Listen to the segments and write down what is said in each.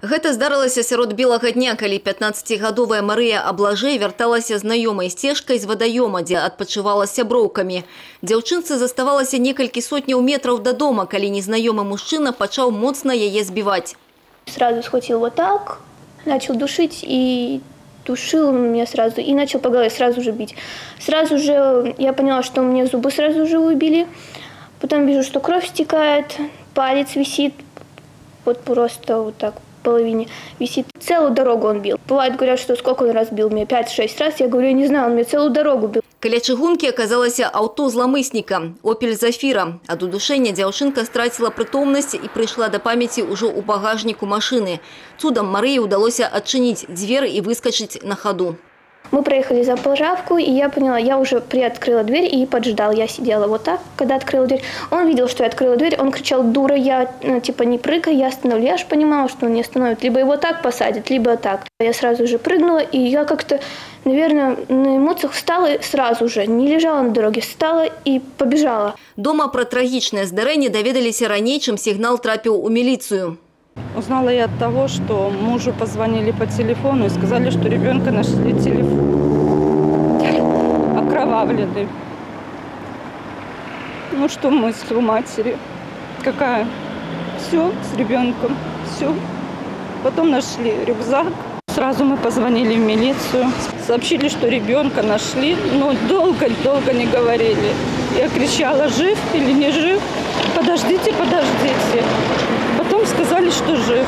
Гэта здарылася сярод белага дня, калі 15гадовая Марыя Аблажэй вярталася знаёмай сцежкай з вадаёма, дзе адпачывала з сяброўкамі. Дзяўчынцы заставалася некалькі сотняў метраў да дома, калі незнаёмы мужчына пачаў моцна яе збіваць. Сразу схватил вот так, начал душить и душил меня сразу. И начал по голове сразу же бить. Сразу же я поняла, что мне зубы сразу же выбили. Потом вижу, что кровь стекает, палец висит, вот просто вот так в половине висит. Целую дорогу он бил. Бывает, говорят, что сколько он раз бил меня, 5-6 раз. Я говорю, я не знаю, он мне целую дорогу бил. Каля чыгункі аказалася аўто зламысніка «Опель Зафіра». Ад удушэння дзяўчынка страціла прытомнасць і прыйшла да памяці ўжо ў багажніку машыны. Цудам Марыі удалося адчыніць дзвер і выскачыць на ходу. Мы проехали за заправку, и я поняла, я уже приоткрыла дверь и поджидал. Я сидела вот так, когда открыла дверь. Он видел, что я открыла дверь, он кричал: дура, я, типа, не прыгай, я остановлю. Я же понимала, что он не остановит. Либо его так посадят, либо так. Я сразу же прыгнула, и я как-то, наверное, на эмоциях встала сразу же. Не лежала на дороге, встала и побежала. Дома про трагічнае здарэнне даведаліся раней, чым сігнал трапіў у міліцыю. Узнала я от того, что мужу позвонили по телефону и сказали, что ребенка нашли телефон окровавленный. Ну что мысль у матери? Какая? Все с ребенком, все. Потом нашли рюкзак. Сразу мы позвонили в милицию, сообщили, что ребенка нашли, но долго не говорили. Я кричала: жив или не жив? Подождите, подождите. Потом сказали, что жив.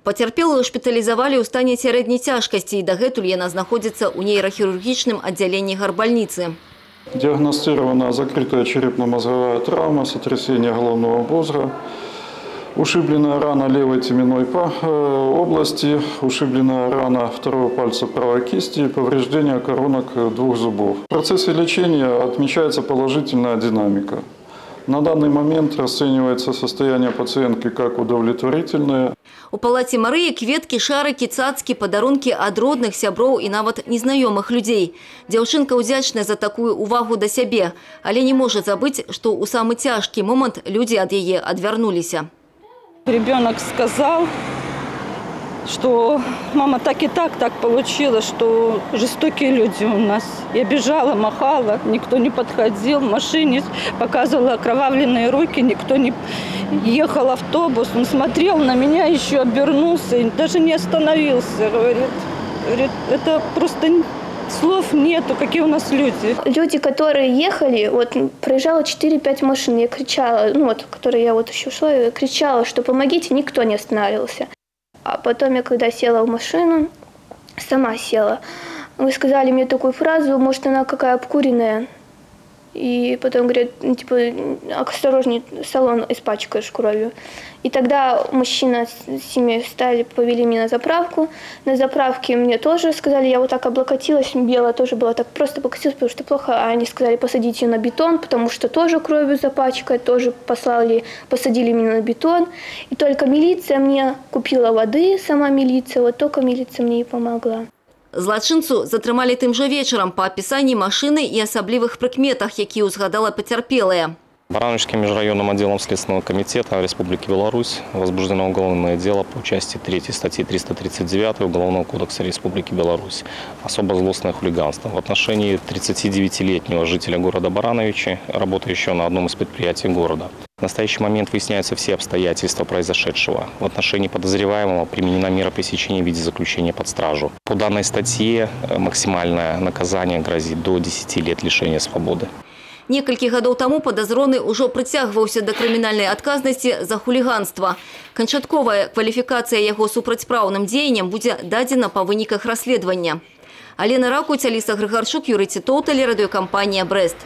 Пацярпелую шпіталізавалі ў стане сярэдняй цяжкасці, і дагэтуль яна знаходзіцца ў нейрахірургічным аддзяленні гарбальніцы. Диагностирована закрытая черепно-мозговая травма, сотрясение головного мозга, ушибленная рана левой теменной области, ушибленная рана второго пальца правой кисти, повреждение коронок 2 зубов. В процессе лечения отмечается положительная динамика. На данный момент расценивается состояние пациентки как удовлетворительное. У палаце Марыі кветкі, шарыкі, цацкі, падарункі ад родных, сяброў і нават незнаёмых людзей. Дзяўчынка ўдзячная за такую увагу да сябе, але не можа забыць, што ў самы цяжкі момант людзі ад яе адвярнуліся. Ребенок сказал, что мама, так и так получилось, что жестокие люди у нас. Я бежала, махала, никто не подходил, в машине показывала окровавленные руки, никто не ехал автобус. Он смотрел на меня, еще обернулся и даже не остановился. Говорит, это просто слов нету, какие у нас люди. Люди, которые ехали, вот проезжало 4-5 машин, я кричала, ну вот, которые я вот еще шла, я кричала, что помогите, никто не останавливался. А потом я, когда села в машину, сама села. Вы сказали мне такую фразу: может, она какая обкуренная. И потом говорят, типа, осторожней, салон испачкаешь кровью. И тогда мужчина с семьей встали, повели меня на заправку. На заправке мне тоже сказали, я вот так облокотилась, белая тоже была так просто облокотилась, потому что плохо. А они сказали, посадите ее на бетон, потому что тоже кровью запачкает, тоже посадили меня на бетон. И только милиция мне купила воды, сама милиция, вот только милиция мне и помогла. Злачынцу затрымалі тым жа вечарам па апісанні машыны і асаблівых прыкметах, якія ўзгадала пацярпелая. Барановичским межрайонным отделом Следственного комитета Республики Беларусь возбуждено уголовное дело по части 3 статьи 339 Уголовного кодекса Республики Беларусь «Особо злостное хулиганство» в отношении 39-летнего жителя города Барановичи, работающего на одном из предприятий города. В настоящий момент выясняются все обстоятельства произошедшего. В отношении подозреваемого применена мера пресечения в виде заключения под стражу. По данной статье максимальное наказание грозит до 10 лет лишения свободы. Некалькі гадоў таму падазроны ўжо прыцягваўся да крымінальнай адказнасці за хуліганства. Канчатковая кваліфікацыя яго супрацьпраўным дзеянням будзе дадзена па выніках расследавання. Алена Ракуць, Аліса Грыгарчук, Юрый Титоў, тэлерадыёкампанія «Брэст».